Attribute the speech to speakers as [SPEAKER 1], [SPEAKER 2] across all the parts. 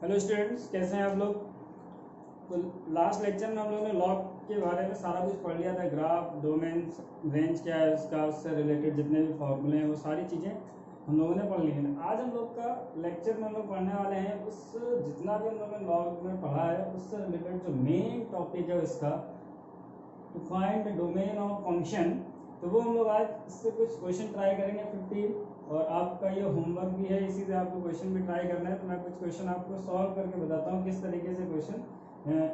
[SPEAKER 1] Hello students, कैसे हैं आप लोग। तो लास्ट लेक्चर में हम लोगों ने लॉग के बारे में सारा कुछ पढ़ लिया था। ग्राफ, डोमेन, रेंज क्या है उसका, उससे रिलेटेड जितने भी फॉर्मूले हैं वो सारी चीज़ें हम लोगों ने पढ़ ली हैं। आज हम लोग का लेक्चर में हम लोग पढ़ने वाले हैं उस जितना भी हम लोगों ने लॉग में पढ़ा है उससे रिलेटेड जो मेन टॉपिक है उसका, to find the domain of function. तो वो हम लोग आज इससे कुछ क्वेश्चन ट्राई करेंगे 15, और आपका ये होमवर्क भी है, इसी से आपको क्वेश्चन भी ट्राई करना है। तो मैं कुछ क्वेश्चन आपको सॉल्व करके बताता हूँ किस तरीके से क्वेश्चन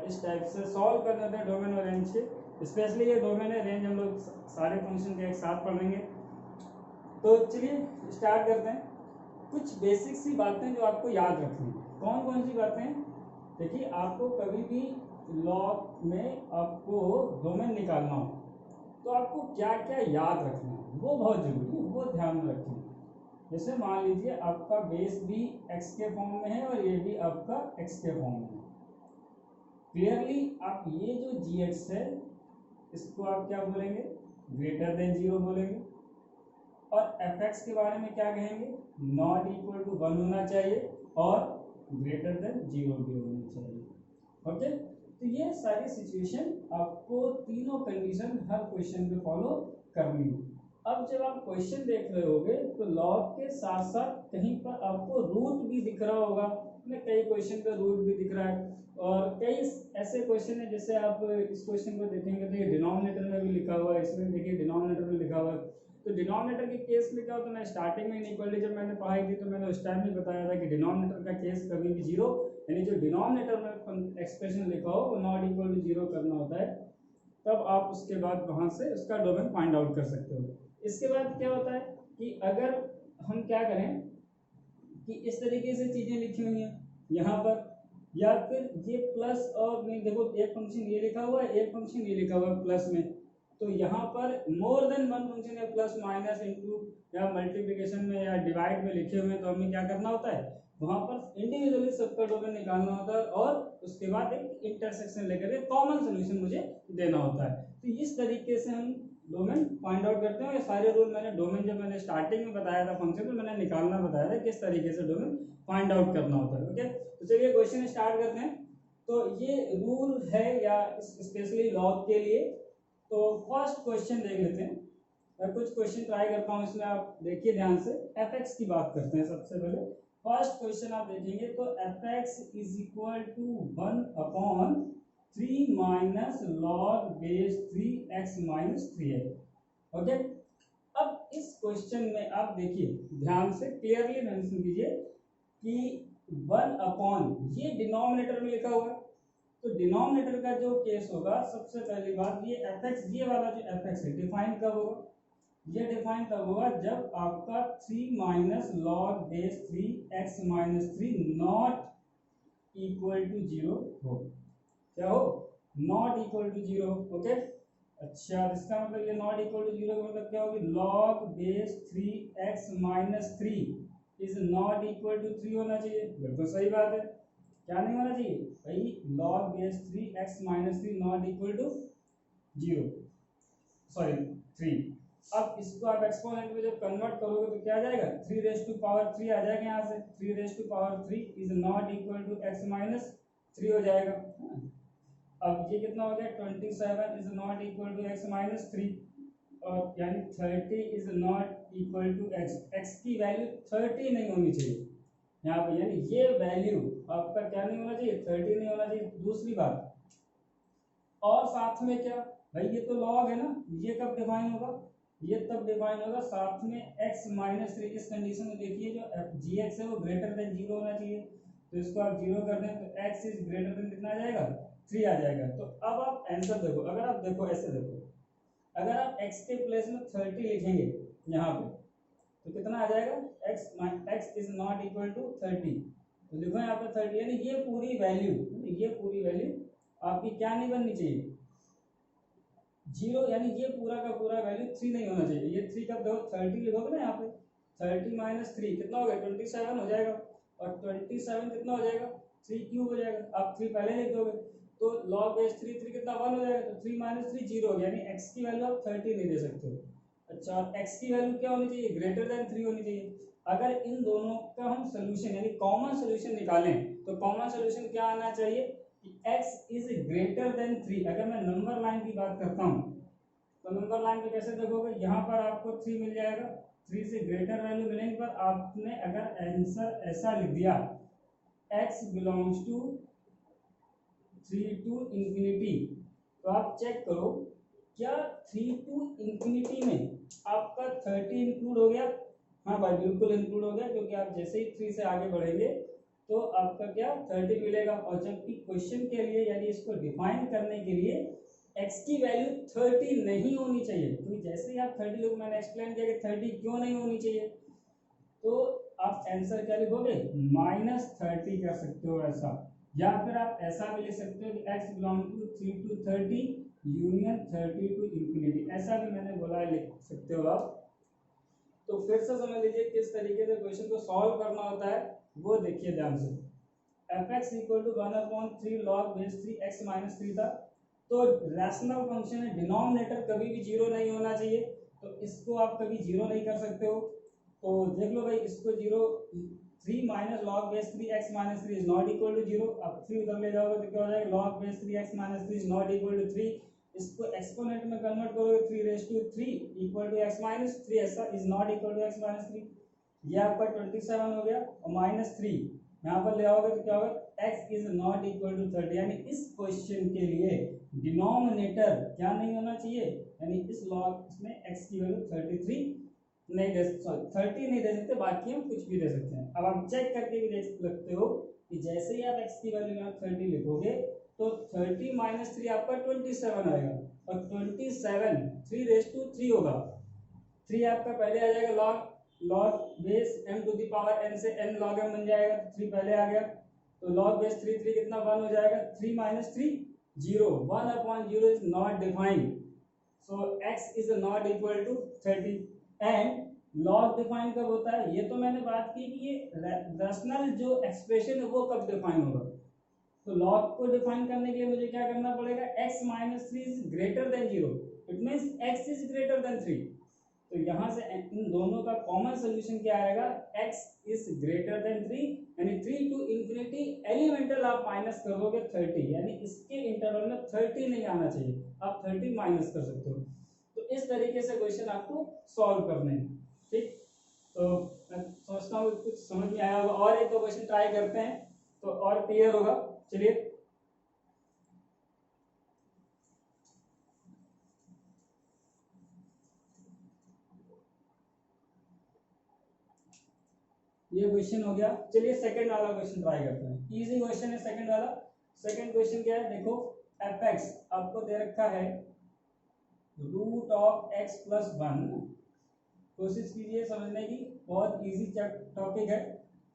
[SPEAKER 1] इस टाइप से सॉल्व करने होते हैं डोमेन और रेंज के। स्पेशली ये डोमेन है, रेंज हम लोग सारे फंक्शन के एक साथ पढ़ेंगे। तो चलिए स्टार्ट करते हैं। कुछ बेसिक सी बातें जो आपको याद रखनी है। कौन कौन सी बातें? देखिए, आपको कभी भी लॉग में आपको डोमेन निकालना हो तो आपको क्या क्या याद रखना है वो बहुत जरूरी है, वो ध्यान में रखना है। जैसे मान लीजिए आपका बेस भी x के फॉर्म में है और ये भी आपका x के फॉर्म में है। क्लियरली आप ये जो gx है इसको आप क्या बोलेंगे? ग्रेटर देन 0 बोलेंगे। और fx के बारे में क्या कहेंगे? नॉट इक्वल टू 1 होना चाहिए और ग्रेटर देन 0 भी होना चाहिए। ओके, तो ये सारी सिचुएशन आपको तीनों कंडीशन हर क्वेश्चन पे फॉलो करनी है। अब जब आप क्वेश्चन देख रहे होगे तो लॉग के साथ साथ कहीं पर आपको रूट भी दिख रहा होगा। कई क्वेश्चन पे रूट भी दिख रहा है और कई ऐसे क्वेश्चन है जैसे आप इस क्वेश्चन को देखेंगे तो ये डिनोमिनेटर में भी लिखा हुआ है, इसमें देखिए डिनोमिनेटर में लिखा हुआ है। तो डिनोमिनेटर के केस में क्या होता है, मैं स्टार्टिंग में इनइक्वालिटी जब मैंने पढ़ाई थी तो मैंने उस टाइम भी बताया था कि डिनोमिनेटर का केस कभी भी 0, यानी जो डिनोमिनेटर में एक्सप्रेशन लिखा हो वो नॉट इक्वल टू 0 करना होता है। तब आप उसके बाद वहां से उसका डोमेन फाइंड आउट कर सकते हो। इसके बाद क्या होता है कि अगर हम क्या करें कि इस तरीके से चीजें लिखी हुई हैं यहाँ पर, या फिर ये प्लस और नहीं, देखो एक फंक्शन ये लिखा हुआ है, एक फंक्शन ये लिखा हुआ है प्लस में, तो यहाँ पर मोर देन वन फंक्शन है प्लस माइनस इंटू या मल्टीप्लिकेशन में या डिवाइड में लिखे हुए हैं, तो हमें क्या करना होता है वहां पर इंडिविजुअली सबका डोमेन निकालना होता है और उसके बाद एक इंटरसेक्शन लेकर के कॉमन सोल्यूशन मुझे देना होता है। तो इस तरीके से हम डोमेन फाइंड आउट करते हैं। ये सारे रूल मैंने डोमेन जब मैंने स्टार्टिंग में बताया था फंक्शन, तो मैंने निकालना बताया था किस तरीके से डोमेन फाइंड आउट करना होता है। ओके, तो चलिए क्वेश्चन स्टार्ट करते हैं। तो ये रूल है या स्पेशली लॉग के लिए। तो फर्स्ट क्वेश्चन देख लेते हैं। मैं कुछ क्वेश्चन ट्राई करता हूँ, इसमें आप देखिए ध्यान से। fx की बात करते हैं सबसे पहले। फर्स्ट क्वेश्चन आप देखेंगे तो fx is equal to 1/3 minus log base 3x minus 3 है। ओके, अब इस क्वेश्चन में आप देखिए ध्यान से, क्लियरली मेंशन कीजिए कि 1 ये डिनोमिनेटर में लिखा हुआ है। तो डिनोमिनेटर का जो केस होगा, सबसे पहली बात ये fx, ये वाला जो fx है डिफाइन कब होगा? ये डिफाइन तब होगा जब आपका 3 minus log base 3x minus 3 not equal to 0 हो। क्या हो? Not equal to 0। ओके, अच्छा, इसका मतलब ये नॉट इक्वल टू 0 का मतलब क्या होगी? Log base 3x minus 3 is not equal to 3 होना चाहिए। बिल्कुल सही बात है। क्या नहीं होना चाहिए भाई? Log base 3x minus 3 not equal to 0, sorry 3। अब इसको आप एक्सपोनेंट में जब कन्वर्ट करोगे तो क्या आ जाएगा? 3 रेज टू पावर 3 आ जाएगा यहाँ से। 3 raise to power 3 is not equal to x minus 3 हो जाएगा। अब ये कितना हो गया? 27 is not equal to x minus 3, और यानी 30 is not equal to x। x की वैल्यू 30 नहीं होनी चाहिए यहाँ पे, यानी ये वैल्यू आपका क्या नहीं होना चाहिए? 30 नहीं होना चाहिए। दूसरी बात, और साथ में क्या भाई, ये तो लॉग है ना, ये कब डिफाइन होगा? ये तब डिफाइन होगा साथ में x माइनस 3। इस कंडीशन में देखिए जो gx है वो ग्रेटर देन 0 होना चाहिए। तो इसको आप 0 कर दें तो x इज ग्रेटर देन कितना आ जाएगा? 3 आ जाएगा। तो अब आप आंसर देखो, अगर आप देखो ऐसे देखो, अगर आप x के प्लेस में 30 लिखेंगे यहाँ पे तो कितना आ जाएगा? x is not equal to 30। तो देखो यहाँ पे 30, यानी ये पूरी वैल्यू आपकी क्या नहीं बननी चाहिए? 0, यानी ये पूरा का पूरा वैल्यू 3 नहीं होना चाहिए। ये 3 कब देखो 30 लिखोगे ना यहाँ पे, 30 माइनस 3 कितना हो गया? 27 हो जाएगा। और 27 कितना हो जाएगा? 3 क्यूब हो जाएगा। आप 3 पहले लिख दोगे तो लॉग बेस 3 3 कितना 1 हो जाएगा। तो 3 माइनस 3 0 हो गया, यानी x की वैल्यू आप 30 नहीं दे सकते हो। अच्छा, और x की वैल्यू क्या होनी चाहिए? ग्रेटर देन 3 होनी चाहिए। अगर इन दोनों का हम सोल्यूशन यानी कॉमन सोल्यूशन निकालें तो कॉमन सोल्यूशन क्या आना चाहिए कि x इज ग्रेटर देन 3। अगर मैं नंबर लाइन की बात करता हूँ तो नंबर लाइन पे कैसे देखोगे, यहाँ पर आपको 3 मिल जाएगा, 3 से ग्रेटर वैल्यू मिलेंगे पर आपने अगर आंसर ऐसा लिख दिया x belongs to 3 to infinity, तो आप चेक करो क्या 3 टू इंफिनिटी में आपका 30 इंक्लूड हो गया। हाँ भाई बिल्कुल इंक्लूड हो गया, क्योंकि आप जैसे ही 3 से आगे बढ़ेंगे तो आपका क्या 30 मिलेगा। और जबकि क्वेश्चन के लिए यानी इसको डिफाइन करने के लिए x की वैल्यू 30 नहीं होनी चाहिए, क्योंकि जैसे ही आप 30 लोग मैंने एक्सप्लेन किया कि 30 क्यों नहीं होनी चाहिए, तो आप आंसर क्या लिखोगे -30 कर सकते हो ऐसा, या फिर आप ऐसा भी लिख सकते हो कि x belong to 3 to 30 union 30 to infinity, ऐसा भी मैंने बोला है लिख सकते हो आप। तो फिर से समझ लीजिए किस तरीके से क्वेश्चन को सॉल्व करना होता है, वो देखिए ध्यान से। fx equal to 1/3 log base 3 x minus 3 था, तो रैशनल फंक्शन है, डिनोमिनेटर कभी भी जीरो नहीं होना चाहिए, तो इसको आप कभी जीरो नहीं कर सकते हो। तो देख लो भाई इसको zero, 3 minus log base 3 x minus 3 is not equal to zero. अब 3 उधर ले जाओगे तो क्या हो जाएगा, log base 3 x minus 3 is not equal to 3। इसको एक्सपोनेंट में कन्वर्ट करोगे 3 raise to 3 equal to x minus 3 ऐसा is not equal to x minus 3, ये आपका 27 हो गया। और माइनस 3 यहाँ पर ले आओगे तो क्या होगा, x is not equal to 30, यानी इस क्वेश्चन के लिए डिनोमिनेटर क्या नहीं होना चाहिए, यानी इस लॉग इसमें x की वैल्यू 33 नहीं दे, सॉरी 30 नहीं दे सकते, बाकी हम कुछ भी दे सकते हैं। अब आप चेक करके भी देख सकते हो कि जैसे ही आप x की वैल्यू में 30 लिखोगे तो 30 माइनस 3 आपका 27 आएगा, और 27 3 रेज टू 3 होगा, 3 आपका पहले आ जाएगा log base m to the power n से n log m बन जाएगा, 3 पहले आ गया, तो log बेस 3 3 कितना 1 हो जाएगा, 3 minus 3 0, 1/0 is not defined, so x is not equal to 30। And log define कब होता है, ये तो मैंने बात की कि ये रैशनल जो एक्सप्रेशन है वो कब डिफाइन होगा। तो लॉग को डिफाइन करने के लिए मुझे क्या करना पड़ेगा, x minus 3 is greater then 0, it means x is greater than 3। तो यहाँ से इन दोनों का कॉमन सोल्यूशन क्या आएगा, x इज ग्रेटर देन 3, यानी 3 टू इंफिनिटी एलिमेंटल आप माइनस कर दोगे 30, यानी इसके इंटरवल में 30 नहीं आना चाहिए, आप 30 माइनस कर सकते हो। तो इस तरीके से क्वेश्चन आपको सॉल्व करने हैं, ठीक। तो मैं सोचता हूँ कुछ समझ में आया होगा, और एक दो क्वेश्चन ट्राई करते हैं तो और क्लियर होगा। चलिए ये क्वेश्चन हो गया। चलिए सेकंड वाला क्वेश्चन ट्राई करते हैं, इजी क्वेश्चन है सेकंड वाला। सेकंड क्वेश्चन क्या है, देखो fx आपको दे रखा है रूट ऑफ x प्लस 1, कोशिश कीजिए समझने की, बहुत इजी टॉपिक है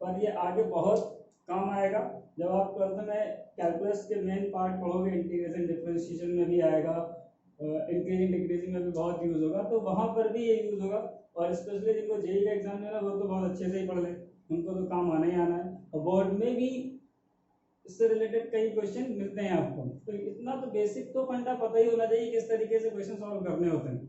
[SPEAKER 1] पर ये आगे बहुत काम आएगा। जब आप 12th में कैलकुलस के मेन पार्ट पढ़ोगे, इंटीग्रेशन डिफरेंशिएशन में भी आएगा, इंक्रीजिंग डिक्रीजिंग में भी बहुत यूज होगा, तो वहां पर भी ये यूज होगा। और स्पेशली जिनको जेईई का एग्जाम देना वो तो बहुत अच्छे से ही पढ़ ले, उनको तो काम आना ही आना है, और बोर्ड में भी इससे रिलेटेड कई क्वेश्चन मिलते हैं आपको, तो इतना तो बेसिक तो फंडा पता ही होना चाहिए किस तरीके से क्वेश्चन सॉल्व करने होते हैं।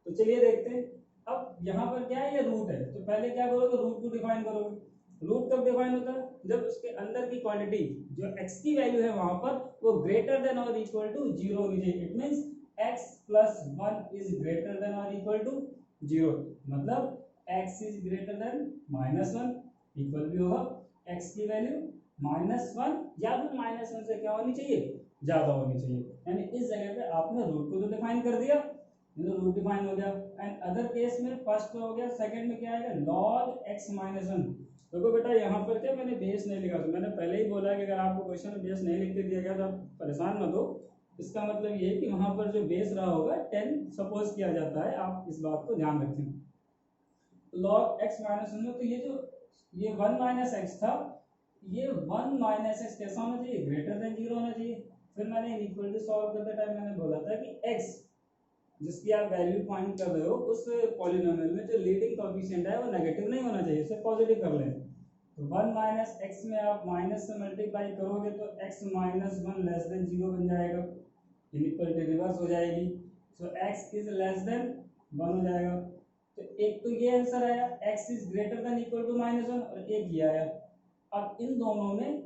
[SPEAKER 1] तो चलिए देखते हैं। अब यहाँ पर क्या है, ये रूट है, तो पहले क्या करोगे, रूट को डिफाइन करोगे। रूट कब डिफाइन होता है, जब उसके अंदर की क्वांटिटी जो x की वैल्यू है वहां पर वो ग्रेटर देन और इक्वल टू 0 होनी चाहिए, it means x plus 1 is greater then और इक्वल टू 0, मतलब x is greater then -1, equal भी होगा x की वैल्यू -1 या फिर -1 से क्या होनी चाहिए, ज्यादा होनी चाहिए, यानी इस जगह पे आपने रूट को तो डिफाइन कर दिया, रूट डिफाइन हो गया। एंड अदर केस में फर्स्ट हो गया, सेकंड में क्या आएगा, log x माइनस 1। देखो बेटा यहाँ पर क्या मैंने बेस नहीं लिखा, तो मैंने पहले ही बोला कि अगर आपको क्वेश्चन में बेस नहीं लिख के दिया गया तो आप परेशान मत हो, इसका मतलब ये है कि वहां पर जो बेस रहा होगा 10 सपोज किया जाता है, आप इस बात को ध्यान रखें। log x माइनस 1 तो ये जो ये 1 माइनस एक्स था, ये 1 माइनस एक्स कैसा होना चाहिए, ग्रेटर देन 0 होना चाहिए। फिर मैंने इक्वलिटी सॉल्व करते टाइम मैंने बोला था कि x जिसकी आप वैल्यू फाइंड कर रहे हो उस पॉलिनोमियल में जो लीडिंग कोएफिशिएंट है वो नेगेटिव नहीं होना चाहिए, उसे पॉजिटिव कर लें। तो 1 माइनस एक्स में आप माइनस से मल्टीप्लाई करोगे तो x माइनस 1 लेस देन 0 बन जाएगा, इनइक्वालिटी रिवर्स हो जाएगी, सो x इज लेस देन 1 हो जाएगा। तो एक तो ये आंसर आया x is greater than equal to -1 और एक ये आया। अब इन दोनों में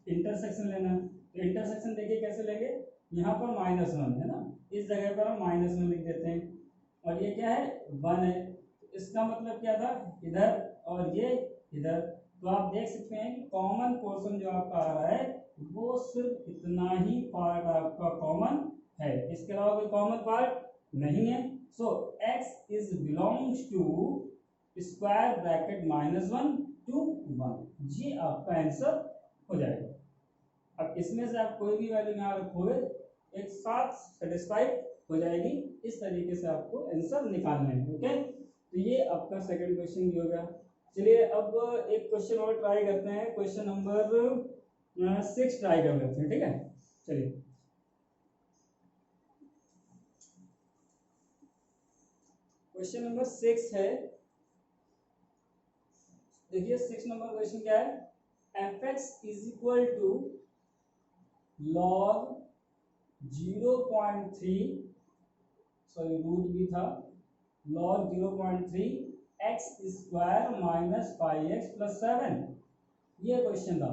[SPEAKER 1] इंटरसेक्शन लेना है, तो इंटरसेक्शन देखिए कैसे लेंगे, यहाँ पर -1 है ना, इस जगह पर हम -1 लिख देते हैं और ये क्या है 1 है, तो इसका मतलब क्या था इधर और ये इधर। तो आप देख सकते हैं कि कॉमन पोर्शन जो आपका आ रहा है वो सिर्फ इतना ही पार्ट आपका कॉमन है, इसके अलावा कोई कॉमन पार्ट नहीं है। So x is belongs to square bracket -1 to 1, ये आपका आंसर हो जाएगा। अब इसमें से आप कोई भी वैल्यू यहाँ रखोगे एक साथ सेटिस्फाइड हो जाएगी, इस तरीके से आपको आंसर निकालना है। ओके, तो ये आपका सेकंड क्वेश्चन भी हो गया। चलिए अब एक क्वेश्चन और ट्राई करते हैं, क्वेश्चन नंबर 6 ट्राई कर लेते हैं, ठीक है। चलिए क्वेश्चन नंबर 6 है, देखिए 6 नंबर क्वेश्चन क्या है, fx is equal to log 0.3, sorry root भी था, log 0.3 x square minus 5x plus 7, ये क्वेश्चन था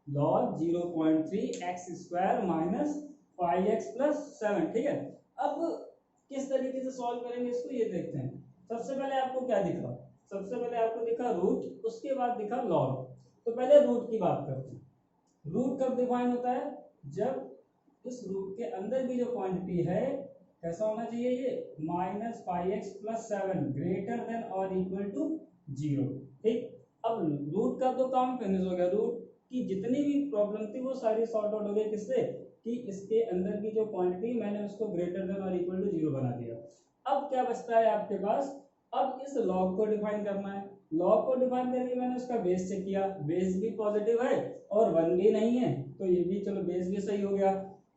[SPEAKER 1] log 0.3 x square minus 5x plus 7, ठीक है। अब किस तरीके से सॉल्व करेंगे इसको ये देखते हैं। सबसे पहले आपको क्या दिखा, सबसे पहले आपको दिखा रूट, उसके बाद दिखा लॉग। तो पहले रूट की बात करते हैं। रूट कब डिफाइन होता है, जब इस रूट के अंदर की जो क्वांटिटी है कैसा होना चाहिए, ये -5x प्लस 7 ग्रेटर देन और इक्वल टू 0, ठीक। अब रूट का तो काम फिनिश हो गया, रूट की जितनी भी प्रॉब्लम थी वो सारी सॉर्ट आउट हो गई, किससे कि इसके अंदर की जो क्वांटिटी मैंने उसको ग्रेटर देन और इक्वल टू 0 बना दिया। अब क्या बचता है आपके पास, अब इस लॉग को डिफाइन करना है। लॉग को डिफाइन करके मैंने उसका बेस चेक किया, बेस भी पॉजिटिव है और 1 भी नहीं है, तो ये भी चलो बेस भी सही हो गया।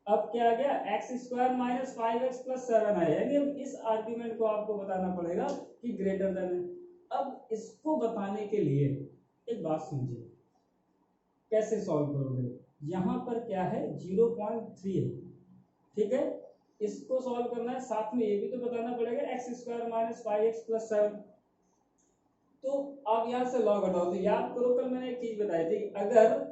[SPEAKER 1] अब क्या आ गया, x square minus 5x plus 7 आया, यानी इस आर्ग्यूमेंट को आपको बताना पड़ेगा कि ग्रेटर देन है। अब इसको बताने के लिए एक बात समझिए, कैसे सॉल्व करोगे, यहाँ पर क्या है 0.3 है, ठीक है, इसको सॉल्व करना है, साथ में ये भी तो बताना पड़ेगा x square minus 5x plus 7। तो आप यहाँ से लॉग हटाओ, तो याद करो कल मैंने एक चीज बताई थी, अगर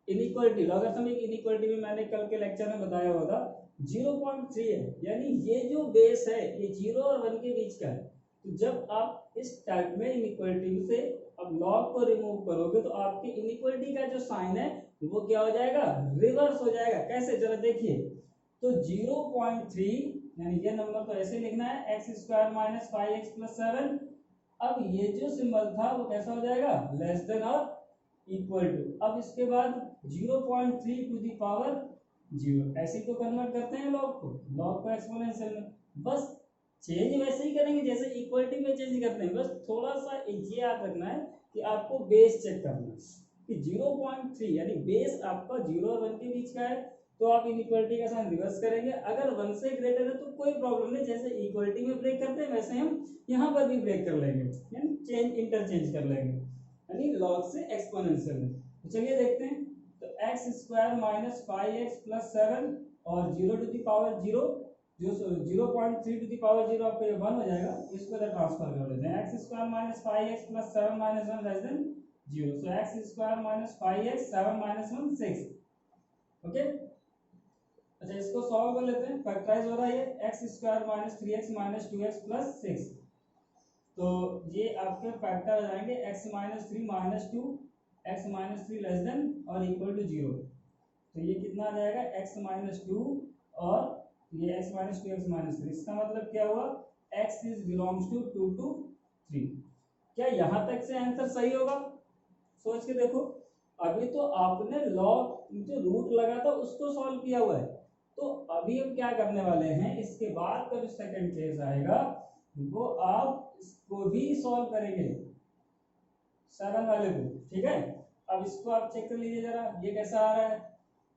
[SPEAKER 1] इनइक्वालिटी लॉगरिथमिक इनइक्वालिटी में मैंने कल के लेक्चर में बताया हुआ था 0.3 है, यानी ये जो बेस है ये 0 और 1 के बीच का है। तो जब आप इस टाइप में इनइक्वालिटी से अब लॉग को रिमूव करोगे तो आपकी इनइक्वालिटी का जो साइन है वो क्या हो जाएगा, रिवर्स हो जाएगा। कैसे, जरा देखिए, तो 0.3 यानी ये नंबर तो ऐसे लिखना है x square minus 5x plus 7। अब ये जो सिंबल था वो कैसा हो जाएगा, लेस देन और इक्वल टू। अब इसके बाद 0.3 टू दी पावर 0, ऐसे तो कन्वर्ट करते हैं लॉग को एक्सपोनेंशियल में, बस चेंज वैसे ही करेंगे जैसे इक्वलिटी में चेंज करते हैं। बस थोड़ा सा ये याद रखना है कि आपको बेस चेक करना है कि 0.3 यानी बेस आपका 0 और 1 के बीच का है, तो आप इनइक्वालिटी का साइन रिवर्स करेंगे। अगर 1 से ग्रेटर है तो कोई प्रॉब्लम नहीं, जैसे इक्वलिटी में ब्रेक करते हैं वैसे हम यहाँ पर भी ब्रेक कर लेंगे, यानी चेंज इंटरचेंज कर लेंगे, यानी लॉग से एक्सपोनेंशियल में। तो चलिए देखते हैं, तो x square minus 5x plus 7 और 0 टू दी पावर 0, जो 0.3 टू दी पावर 0 आपका ये 1 हो जाएगा, इसको इधर ट्रांसफर कर देते हैं। X square minus 5x plus 7 minus 1 less than 0, so X square minus 5x 7 minus 1 6। Okay, अच्छा इसको सॉल्व कर लेते हैं, फैक्टराइज हो रहा है ये x square minus 3x minus 2x plus 6, तो ये आपके फैक्टर आ जाएंगे x minus 3 minus 2, x minus 3 less than और इक्वल टू 0, तो ये कितना आ जाएगा x माइनस 2 और ये x माइनस 2 एक्स माइनस 3, इसका मतलब क्या हुआ x is belongs to 2 to 3। क्या यहाँ तक से आंसर सही होगा, सोच के देखो। अभी तो आपने लॉग जो रूट लगा था उसको सॉल्व किया हुआ है, तो अभी हम क्या करने वाले हैं, इसके बाद का जो सेकंड केस आएगा वो आप इसको भी सॉल्व करेंगे 7 वाले को, ठीक है। अब इसको आप चेक कर लीजिए जरा, ये कैसा आ रहा है।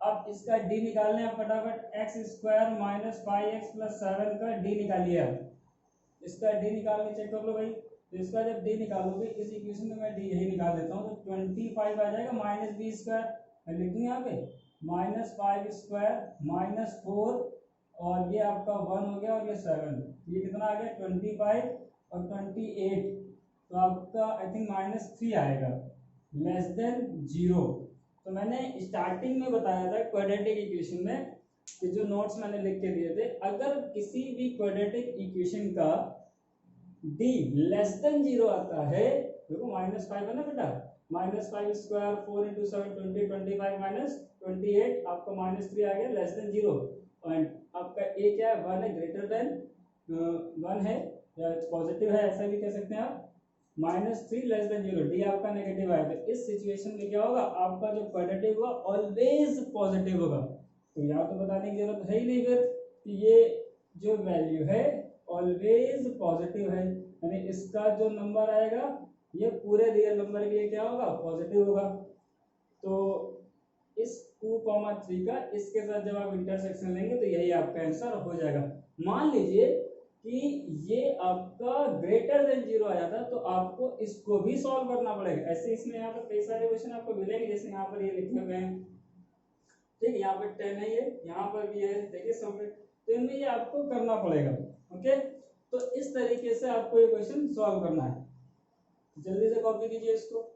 [SPEAKER 1] अब इसका डी निकालने हैं फटाफट, x square minus 5x plus 7 का डी निकालिए आप, इसका डी निकाल के चेक कर लो भाई। तो इसका जब डी निकालोगे इस इक्वेशन में मैं डी यही निकाल देता हूँ, तो 25 आ जाएगा माइनस बी स्क्वायर, मैं लिख दूँ यहाँ पे माइनस 5 स्क्वायर माइनस 4 और ये आपका 1 हो गया और ये 7, ये कितना आ गया 25 और 28, तो आपका आई थिंक -3 आएगा, लेस देन 0। तो मैंने स्टार्टिंग में बताया था क्वाड्रेटिक इक्वेशन में कि जो नोट्स मैंने लिख के दिए थे, अगर किसी भी क्वाड्रेटिक इक्वेशन का d लेस देन 0 आता है, देखो -5 है ना बेटा, -5 स्क्वायर 4 इंटू 7 20, 25 माइनस 28, आपका -3 आ गया, लेस देन 0। और आपका a क्या है, 1 है, ग्रेटर देन 1 है या पॉजिटिव है, ऐसा भी कह सकते हैं आप। -3 लेस देन 0, डी आपका नेगेटिव आया, तो इस सिचुएशन में क्या होगा, आपका जो क्वाड्रेटिक होगा ऑलवेज पॉजिटिव होगा। तो यहाँ तो बताने की जरूरत है ही नहीं फिर कि ये जो वैल्यू है ऑलवेज पॉजिटिव है, यानी इसका जो नंबर आएगा ये पूरे रियल नंबर के लिए क्या होगा, पॉजिटिव होगा। तो इस 2,3 का इसके साथ जब आप इंटरसेक्शन लेंगे तो यही आपका आंसर हो जाएगा। मान लीजिए कि ये आपका ग्रेटर देन 0 आया था, तो आपको इसको भी सॉल्व करना पड़ेगा। ऐसे इसमें यहाँ पर कई सारे क्वेश्चन आपको मिलेंगे, जैसे यहाँ पर ये लिखे हुए हैं, ठीक, यहाँ पर 10 है, ये यहाँ पर भी है, देखिए सब पे, तो इनमें ये आपको करना पड़ेगा। ओके, तो इस तरीके से आपको ये क्वेश्चन सॉल्व करना है। जल्दी से कॉपी कीजिए इसको।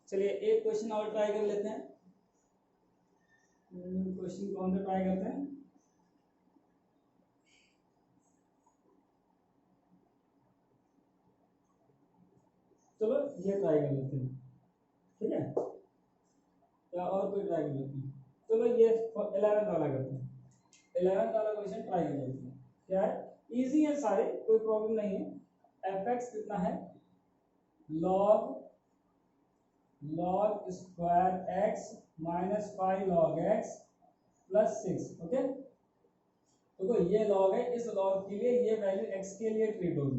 [SPEAKER 1] चलिए एक क्वेश्चन और ट्राई कर लेते हैं। क्वेश्चन कौन सा ट्राई करते हैं, चलो ये ट्राई कर लेते हैं, ठीक है, या और कोई ट्राई कर लेते हैं। चलो ये 11th वाला करते हैं, 11th वाला क्वेश्चन ट्राई कर लेते हैं। क्या है, इजी है सारे, कोई प्रॉब्लम नहीं है। एफ(x) कितना है, log square x minus 5 log x plus 6। Okay, देखो ये लॉग है, इस लॉग के लिए ये वैल्यू x के लिए ट्रीट होगी,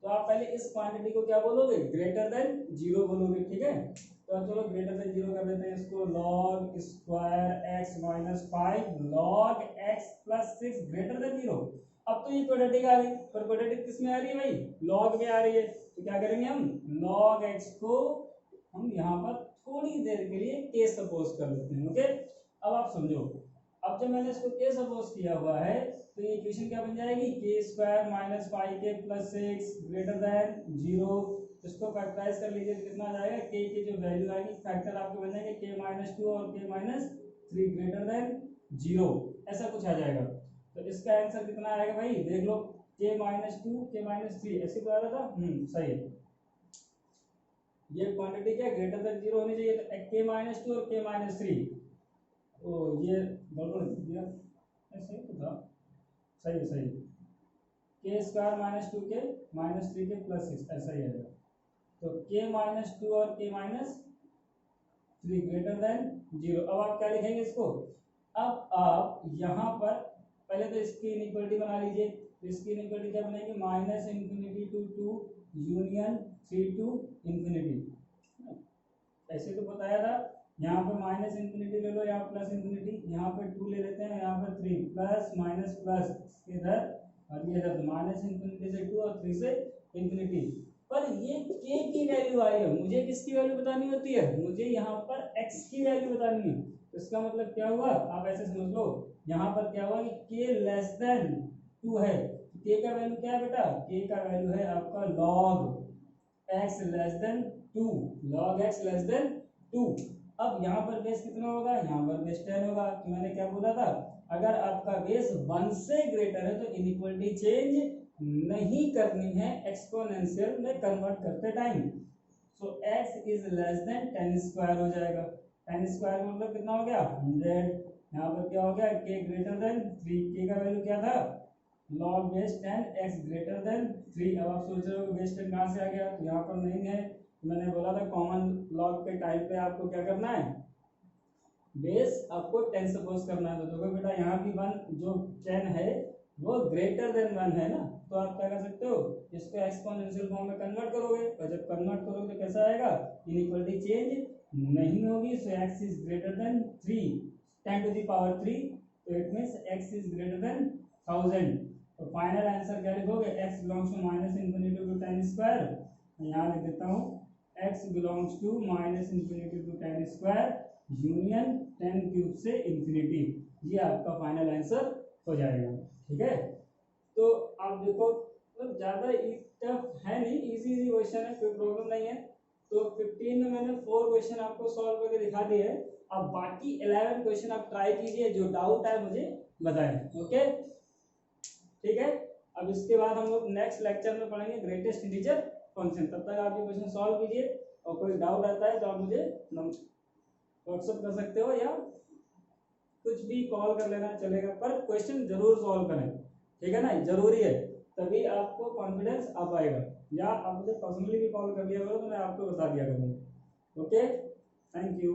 [SPEAKER 1] तो आप पहले इस क्वांटिटी को क्या बोलोगे, ग्रेटर देन 0 बोलोगे, ठीक है। तो चलो ग्रेटर देन 0 कर देते हैं इसको, log square x minus 5 log x plus 6 greater than 0। अब तो ये क्वाड्रेटिक आ रही, पर क्वाड्रेटिक किस में आ रही है भाई, लॉग में आ रही है, तो क्या करेंगे हम, log x को हम यहाँ पर थोड़ी देर के लिए k सपोज कर लेते हैं। ओके, अब आप समझो, अब जब मैंने इसको k सपोज किया हुआ है, तो ये इक्वेशन क्या बन जाएगी, k square minus 5k plus 6 greater than 0। इसको फैक्टराइज कर लीजिए तो कितना आ जाएगा, k की जो वैल्यू आएगी फैक्टर आपके बन जाएंगे k माइनस 2 और k माइनस 3 ग्रेटर देन 0, ऐसा कुछ आ जाएगा। तो इसका आंसर कितना आएगा भाई, देख लो, k माइनस 2 k माइनस 3 ऐसे बता रहा था, सही है। ये क्वांटिटी क्या ग्रेटर देन 0 होनी चाहिए, तो k माइनस 2 और k माइनस 3, तो ये गड़बड़ दिया, ऐसे ही था, सही है, सही है, k square minus 2k minus 3k plus 6, ऐसा ही आएगा। तो k माइनस 2 और k माइनस 3 ग्रेटर देन 0। अब आप क्या लिखेंगे इसको, अब आप यहाँ पर पहले तो इसकी इनइक्वालिटी बना लीजिए, तो इसकी इनइक्वालिटी क्या बनेगी, minus infinity to 2 union 3 to infinity, ऐसे तो बताया था। यहाँ पे माइनस इंफिनिटी ले लो, यहाँ प्लस इंफिनिटी, यहाँ पे 2 ले लेते हैं, यहाँ पर 3 प्लस माइनस प्लस इधर और ये इधर, माइनस इंफिनिटी से 2 और 3 से इंफिनिटी। पर ये k की वैल्यू आई है, मुझे किसकी वैल्यू बतानी होती है, मुझे यहाँ पर x की वैल्यू बतानी है। तो इसका मतलब क्या हुआ, आप ऐसे समझ लो, यहाँ पर क्या हुआ कि k लेस देन 2 है, k का वैल्यू क्या है बेटा, k का वैल्यू है आपका log x less than 2, log x less than 2। अब यहाँ पर बेस कितना होगा, यहाँ पर बेस 10 होगा। तो मैंने क्या बोला था, अगर आपका बेस 1 से ग्रेटर है तो इनइक्वालिटी चेंज नहीं करनी है एक्सपोनेंशियल में कन्वर्ट करते time. So x is less than 10 square हो जाएगा, 10 स्क्वायर मतलब कितना हो गया 100। यहाँ पर क्या हो गया, k ग्रेटर देन 3, k का वैल्यू क्या था, log base 10 x greater than 3। अब आप सोच रहे हो बेस 10 कहाँ से आ गया, तो यहाँ पर नहीं है, मैंने बोला था कॉमन लॉग के टाइम पे आपको क्या करना है, बेस आपको 10 सपोज करना है। तो देखो बेटा यहाँ भी 1 जो 10 है वो ग्रेटर देन 1 है ना, तो आप क्या कर सकते हो, इसको एक्सपोनेंशियल फॉर्म में कन्वर्ट करोगे, और जब कन्वर्ट करोगे तो कैसा आएगा, इनइक्वालिटी चेंज नहीं होगी। So x is greater than 3 10 to the power 3, तो it means x is greater than 1000। तो फाइनल आंसर क्या लिखोगे, x belongs to minus infinity to 10 square, यहाँ लिख देता हूँ x belongs to minus infinity to 10 square union 10 cube से infinity, ये आपका फाइनल आंसर हो जाएगा। ठीक है, तो आप देखो मतलब ज़्यादा टफ है नहीं, इजी इजी क्वेश्चन है, कोई प्रॉब्लम नहीं है। तो 15 में मैंने 4 क्वेश्चन आपको सॉल्व करके दिखा दिए हैं। अब बाकी 11 क्वेश्चन आप ट्राई कीजिए, जो डाउट है मुझे बताएं। ओके ठीक है, अब इसके बाद हम लोग नेक्स्ट लेक्चर में पढ़ेंगे ग्रेटेस्ट इंटीजर फंक्शन। तब तक आप ये क्वेश्चन सॉल्व कीजिए, और कोई डाउट आता है तो आप मुझे व्हाट्सएप कर सकते हो या कुछ भी कॉल कर लेना चलेगा, पर क्वेश्चन जरूर सॉल्व करें। ठीक है ना, जरूरी है, तभी आपको कॉन्फिडेंस आ पाएगा। या आप मुझे पर्सनली भी कॉल कर लिया करो तो मैं आपको बता दिया करूँगा। Okay, thank you.